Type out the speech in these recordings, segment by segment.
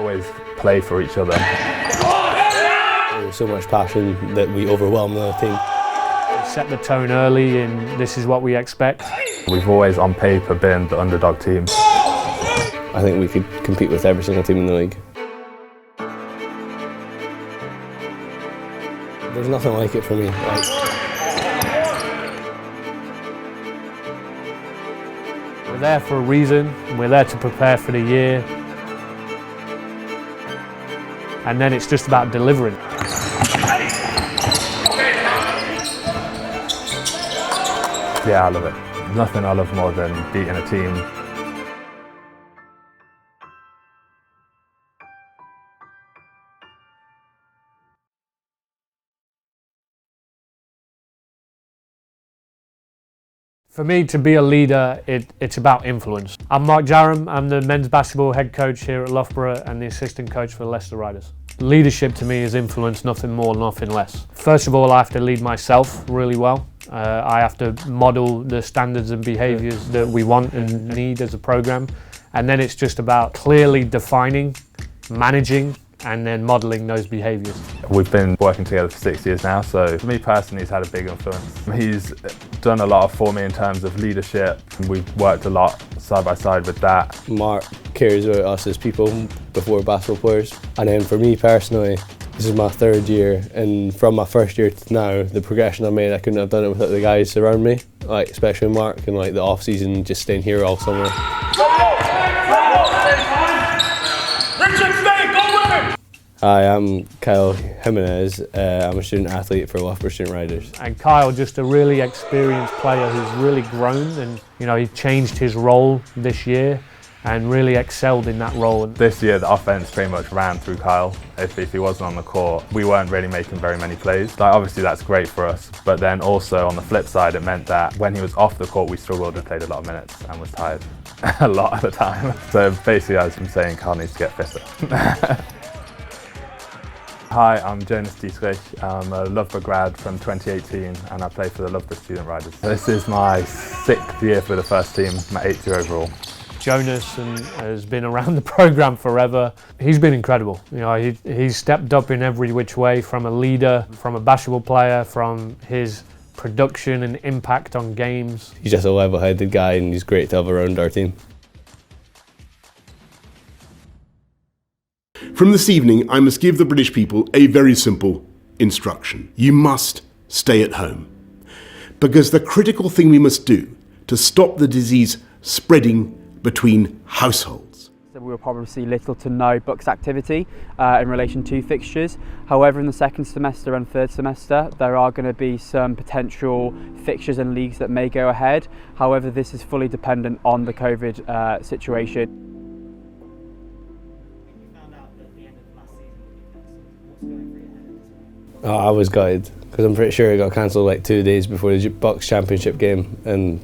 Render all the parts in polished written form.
always play for each other. There's so much passion that we overwhelm the team. We set the tone early and this is what we expect. We've always, on paper, been the underdog team. I think we could compete with every single team in the league. There's nothing like it for me. We're there for a reason, and we're there to prepare for the year. And then it's just about delivering. Yeah, I love it. Nothing I love more than beating a team. For me, to be a leader, it's about influence. I'm Mark Jarram, I'm the men's basketball head coach here at Loughborough and the assistant coach for the Leicester Riders. Leadership to me is influence, nothing more, nothing less. First of all, I have to lead myself really well. I have to model the standards and behaviours that we want and need as a programme. And then it's just about clearly defining, managing, and then modelling those behaviours. We've been working together for 6 years now, so for me personally, he's had a big influence. He's done a lot for me in terms of leadership. We've worked a lot side by side with that. Mark cares about us as people before basketball players. And then for me personally, this is my third year, and from my first year to now, the progression I made, I couldn't have done it without the guys around me, like especially Mark, and like the off season, just staying here all summer. Hi, I'm Kyle Jimenez. I'm a student athlete for Loughborough Student Riders. And Kyle, just a really experienced player who's really grown, and he changed his role this year and really excelled in that role. This year the offense pretty much ran through Kyle. If he wasn't on the court, we weren't really making very many plays. Obviously that's great for us, but then also on the flip side it meant that when he was off the court we struggled and played a lot of minutes and was tired a lot of the time. So basically as I'm saying, Kyle needs to get fitter. Hi, I'm Jonas Dietrich. I'm a Loughborough grad from 2018 and I play for the Loughborough Student Riders. This is my 6th year for the first team, my 8th year overall. Jonas has been around the programme forever. He's been incredible. He's stepped up in every which way, from a leader, from a basketball player, from his production and impact on games. He's just a level-headed guy and he's great to have around our team. From this evening, I must give the British people a very simple instruction. You must stay at home. Because the critical thing we must do to stop the disease spreading between households. We will probably see little to no Bucks activity in relation to fixtures. However, in the second semester and third semester, there are going to be some potential fixtures and leagues that may go ahead. However, this is fully dependent on the COVID situation. Oh, I was gutted because I'm pretty sure it got cancelled like 2 days before the Bucks Championship game, and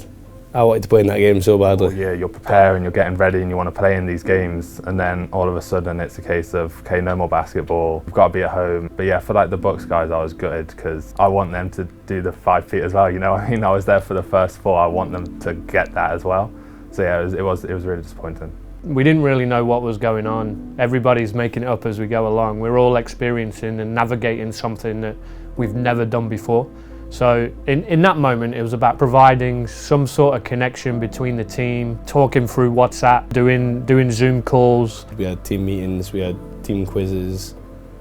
I wanted to play in that game so badly. Well, yeah, you're preparing, you're getting ready and you want to play in these games, and then all of a sudden it's a case of, okay, no more basketball, we've got to be at home. But yeah, for the Bucks guys, I was gutted because I want them to do the 5 feet as well, I was there for the first 4, I want them to get that as well. So yeah, it was really disappointing. We didn't really know what was going on. Everybody's making it up as we go along. We're all experiencing and navigating something that we've never done before. So in that moment, it was about providing some sort of connection between the team, talking through WhatsApp, doing Zoom calls. We had team meetings, we had team quizzes,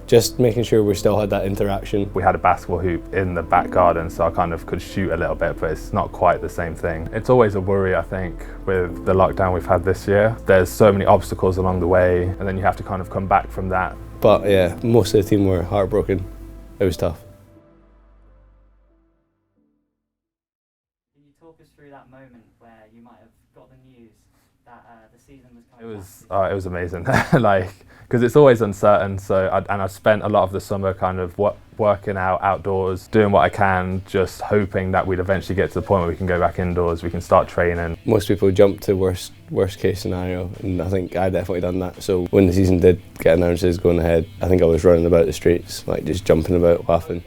just making sure we still had that interaction. We had a basketball hoop in the back garden, so I kind of could shoot a little bit, but it's not quite the same thing. It's always a worry, I think, with the lockdown we've had this year. There's so many obstacles along the way, and then you have to kind of come back from that. But yeah, most of the team were heartbroken. It was tough. Can you talk us through that moment where you might have got the news that the season was coming? It was amazing. Because it's always uncertain. So I spent a lot of the summer kind of working out outdoors, doing what I can, just hoping that we'd eventually get to the point where we can go back indoors, we can start training. Most people jump to worst case scenario, and I think I definitely done that. So when the season did get announced as going ahead, I think I was running about the streets, just jumping about, laughing.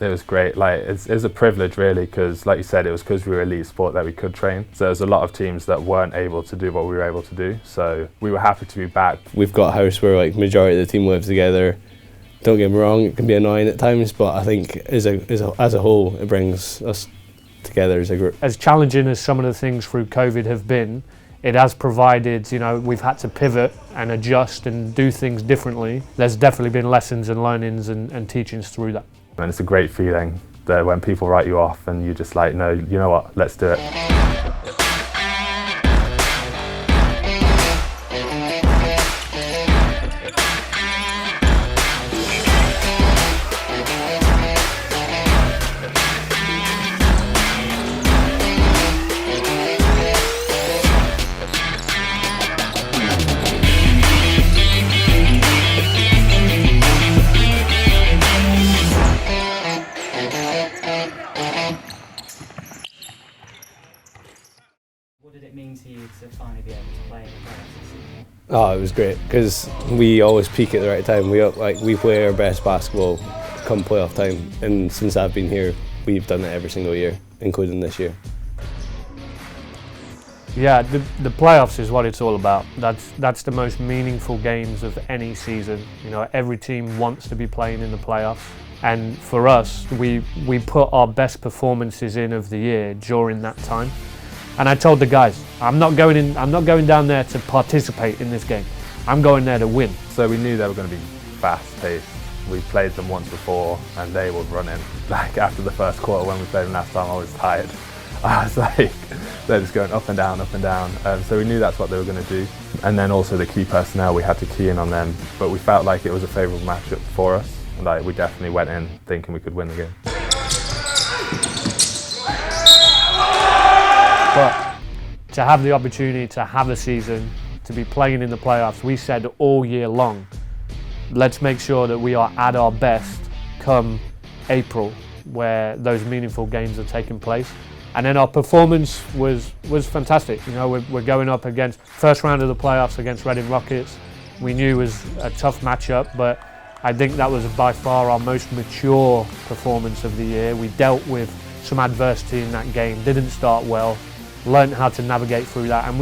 It was great. Like it was a privilege really, because like you said, it was because we were elite sport that we could train. So there's a lot of teams that weren't able to do what we were able to do. So we were happy to be back. We've got a house where like majority of the team lives together. Don't get me wrong, it can be annoying at times, but I think as a whole, it brings us together as a group. As challenging as some of the things through COVID have been, it has provided, we've had to pivot and adjust and do things differently. There's definitely been lessons and learnings and teachings through that. And it's a great feeling that when people write you off and you're just like, no, you know what, let's do it. What did it mean to you to finally be able to play in the playoffs this season? Oh, it was great because we always peak at the right time. We play our best basketball come playoff time, and since I've been here, we've done it every single year, including this year. Yeah, the playoffs is what it's all about. That's the most meaningful games of any season. Every team wants to be playing in the playoffs, and for us, we put our best performances in of the year during that time. And I told the guys, I'm not going down there to participate in this game. I'm going there to win. So we knew they were going to be fast-paced. We played them once before, and they would run in. Like after the first quarter, when we played them last time, I was tired. I was like, they're just going up and down, up and down. So we knew that's what they were going to do. And then also the key personnel, we had to key in on them. But we felt like it was a favourable matchup for us. Like we definitely went in thinking we could win the game. But to have the opportunity to have a season, to be playing in the playoffs, we said all year long, let's make sure that we are at our best come April, where those meaningful games are taking place. And then our performance was fantastic. We're going up against first round of the playoffs against Reading Rockets. We knew it was a tough matchup, but I think that was by far our most mature performance of the year. We dealt with some adversity in that game, didn't start well, learned how to navigate through that, and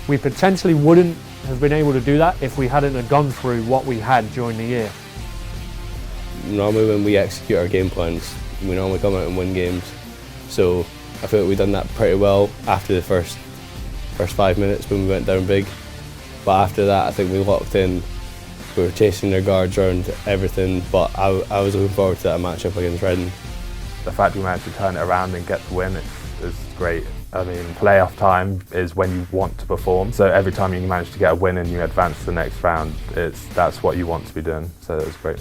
we potentially wouldn't have been able to do that if we hadn't have gone through what we had during the year. Normally when we execute our game plans, we normally come out and win games. So I feel like we've done that pretty well after the first 5 minutes when we went down big. But after that, I think we locked in. We were chasing their guards around everything, but I was looking forward to that matchup against Reading. The fact we managed to turn it around and get the win is great. I mean, playoff time is when you want to perform. So every time you manage to get a win and you advance to the next round, that's what you want to be doing. So it was great.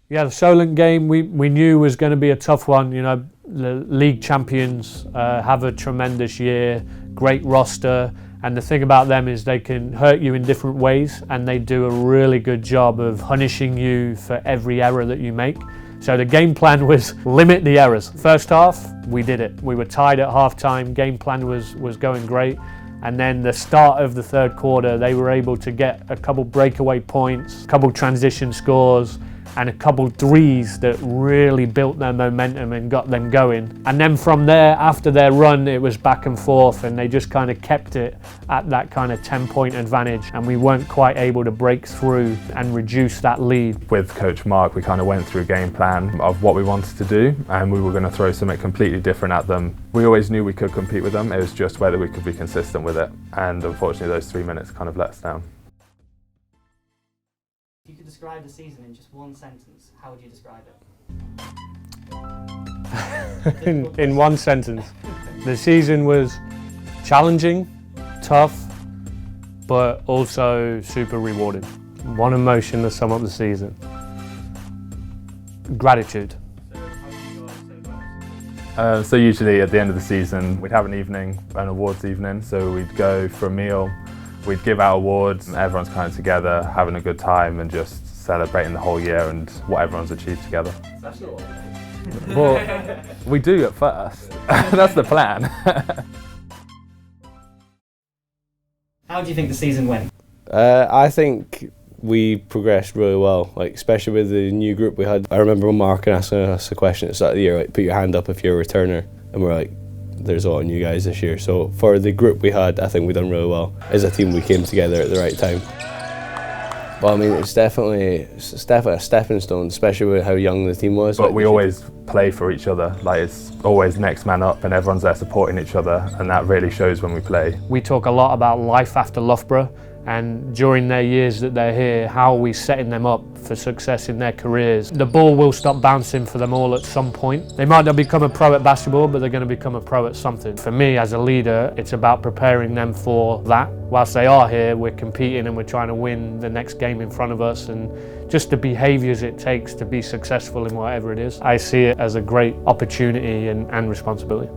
Yeah, the Solent game we knew was going to be a tough one. The league champions have a tremendous year, great roster, and the thing about them is they can hurt you in different ways, and they do a really good job of punishing you for every error that you make. So the game plan was limit the errors. First half, we did it. We were tied at half-time, game plan was going great. And then the start of the third quarter, they were able to get a couple breakaway points, a couple transition scores, and a couple threes that really built their momentum and got them going. And then from there, after their run, it was back and forth, and they just kind of kept it at that kind of 10-point advantage, and we weren't quite able to break through and reduce that lead. With Coach Mark, we kind of went through a game plan of what we wanted to do, and we were going to throw something completely different at them. We always knew we could compete with them, it was just whether we could be consistent with it, and unfortunately those 3 minutes kind of let us down. If you could describe the season in just one sentence, how would you describe it? In one sentence, the season was challenging, tough, but also super rewarding. One emotion to sum up the season: gratitude. So usually at the end of the season, we'd have an awards evening, so we'd go for a meal. We'd give out awards, and everyone's kind of together, having a good time and just celebrating the whole year and what everyone's achieved together. Well, we do at first. That's the plan. How do you think the season went? I think we progressed really well, like especially with the new group we had. I remember Mark asking us a question at the start of the year, like, put your hand up if you're a returner, and we're like, there's a lot of new guys this year. So for the group we had, I think we done really well. As a team, we came together at the right time. Well, I mean, it's definitely a stepping stone, especially with how young the team was. But we always play for each other. Like, it's always next man up, and everyone's there supporting each other, and that really shows when we play. We talk a lot about life after Loughborough, and during their years that they're here, how are we setting them up for success in their careers. The ball will stop bouncing for them all at some point. They might not become a pro at basketball, but they're going to become a pro at something. For me, as a leader, it's about preparing them for that. Whilst they are here, we're competing and we're trying to win the next game in front of us, and just the behaviours it takes to be successful in whatever it is. I see it as a great opportunity and responsibility.